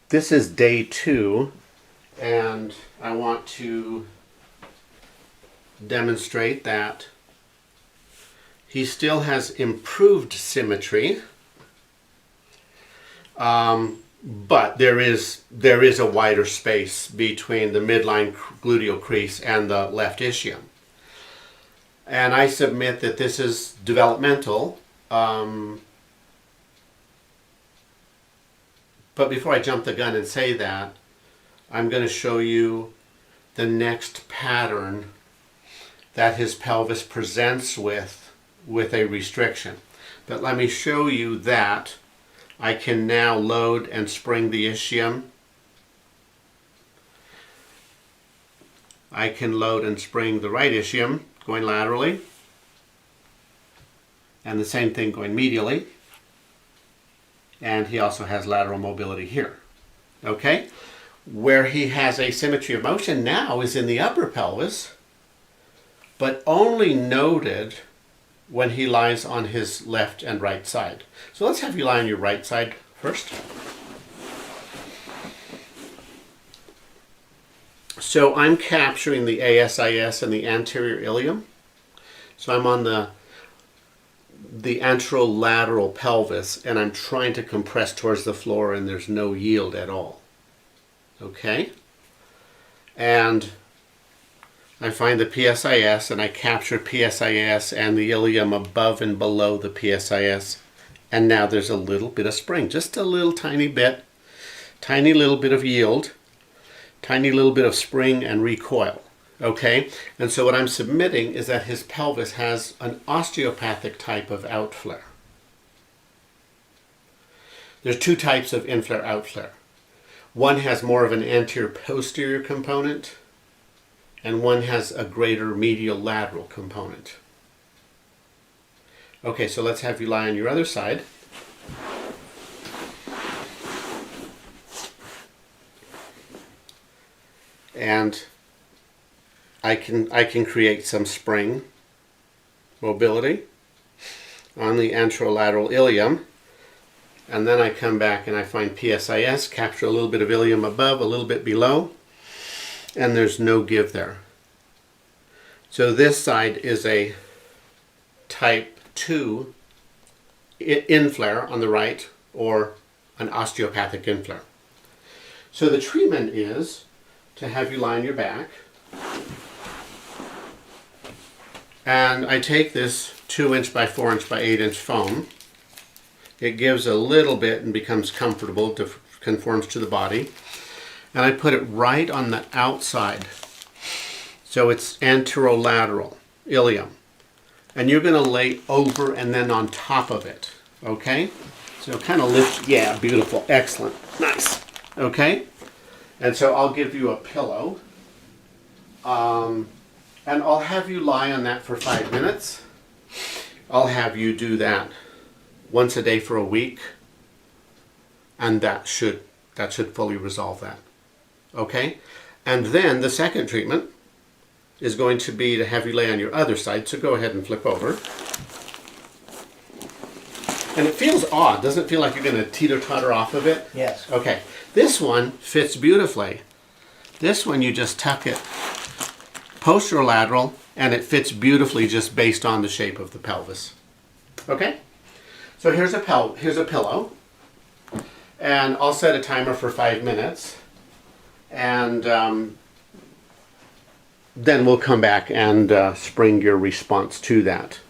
This is day 2, and I want to demonstrate that he still has improved symmetry, but there is a wider space between the midline gluteal crease and the left ischium. And I submit that this is developmental. But before I jump the gun and say that, I'm going to show you the next pattern that his pelvis presents with a restriction. But let me show you that I can now load and spring the ischium. I can load and spring the right ischium going laterally, and the same thing going medially. And he also has lateral mobility here. Okay? Where he has asymmetry of motion now is in the upper pelvis, but only noted when he lies on his left and right side. So let's have you lie on your right side first. So I'm capturing the ASIS and the anterior ilium. So I'm on the anterolateral pelvis, and I'm trying to compress towards the floor, and there's no yield at all. Okay? And I find the PSIS, and I capture PSIS and the ilium above and below the PSIS, and now there's a little bit of spring, just a little tiny bit, tiny little bit of yield, tiny little bit of spring and recoil. Okay, and so what I'm submitting is that his pelvis has an osteopathic type of outflare. There's 2 types of inflare outflare. One has more of an anterior-posterior component, and one has a greater medial-lateral component. Okay, so let's have you lie on your other side. And I can create some spring mobility on the anterolateral ilium, and then I come back and I find PSIS, capture a little bit of ilium above, a little bit below, and there's no give there. So this side is a type 2 inflare on the right, or an osteopathic inflare. So the treatment is to have you lie on your back, and I take this 2" by 4" by 8" foam. It gives a little bit and becomes comfortable, conforms to the body. And I put it right on the outside. So it's anterolateral ilium. And you're going to lay over and then on top of it. Okay? So kind of lift, yeah, beautiful, excellent, nice. Okay? And so I'll give you a pillow. And I'll have you lie on that for 5 minutes. I'll have you do that once a day for a week, and that should fully resolve that. Okay? And then the second treatment is going to be to have you lay on your other side, so go ahead and flip over. And it feels odd. Doesn't it feel like you're going to teeter-totter off of it? Yes. Okay. This one fits beautifully. This one you just tuck it posterolateral, and it fits beautifully just based on the shape of the pelvis. Okay? So here's a pillow, and I'll set a timer for 5 minutes, and then we'll come back and spring your response to that.